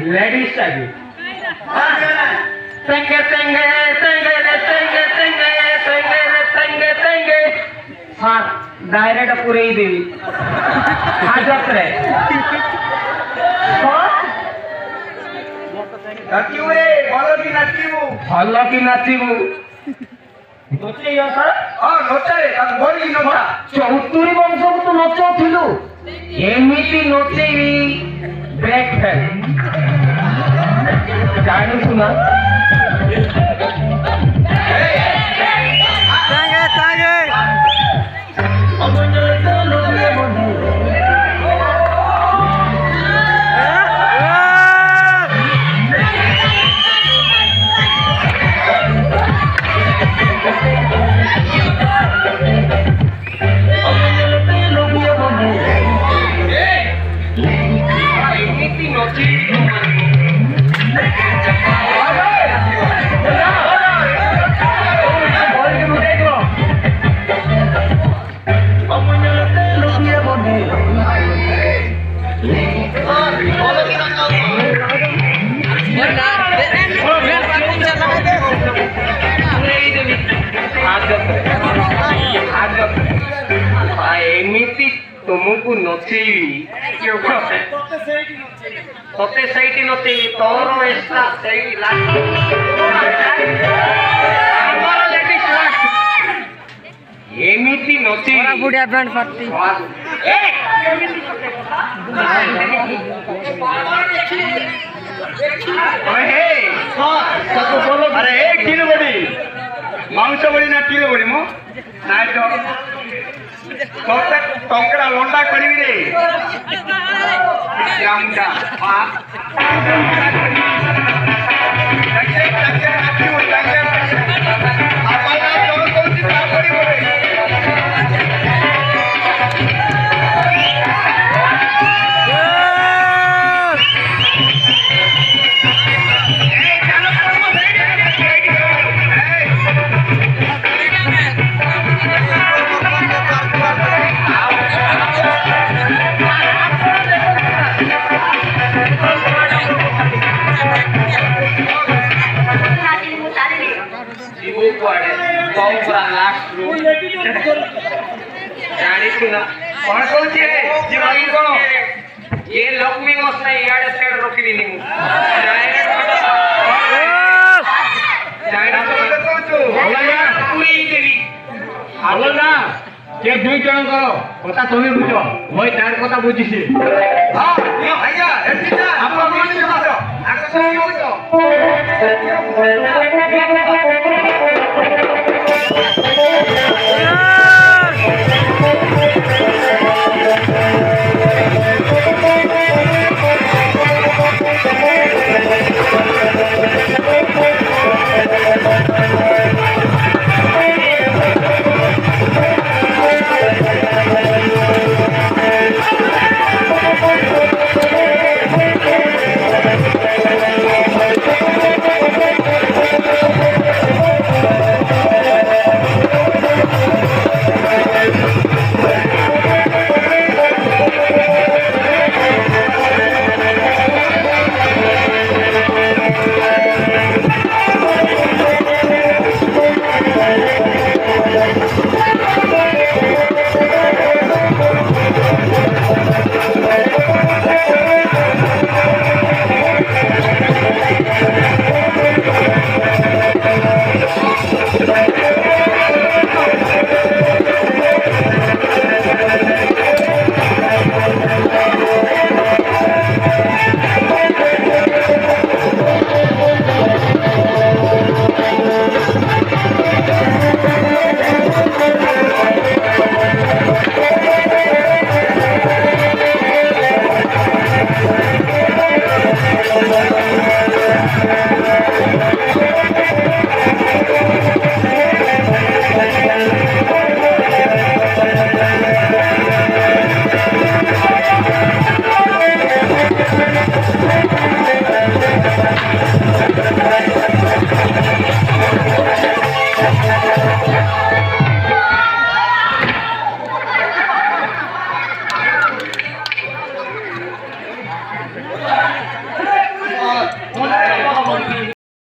ladies चाहिए तेंगे तेंगे तेंगे तेंगे तेंगे तेंगे तेंगे तेंगे हाँ डायरेक्ट पूरे ही देवी हाजत रे नाचिबू रे भलो की नाचिबू नचे यो सर हां नचा रे ताक बोली नचा चौतुरी वंश को तो नचो थिलु एमिति नचेई ब्रेक फेल जानु सुना तागे एमिति तुमको नचेबी तोते सैटी नचेबी तोर ऐसा सही एमिति नचेबी बुढ़िया पैंट फटती अरे किलो बड़ी मांस बड़ी ना किलो बड़ी मो नाइ तो तोते टंकरा लंडा करिबी रे जामुंडा हां टंके टंके नाचिबो टंके आपला जोर कोची का करिबो रे ये लक्ष्मी मस्त इयाडे साइड रखिबी नी मु हलो ना के दुई जण करो कथा तुमी बुझो মই তার কথা বুঝিছি हां यो भाईया एटिना आपन मन से बातो आको बुझो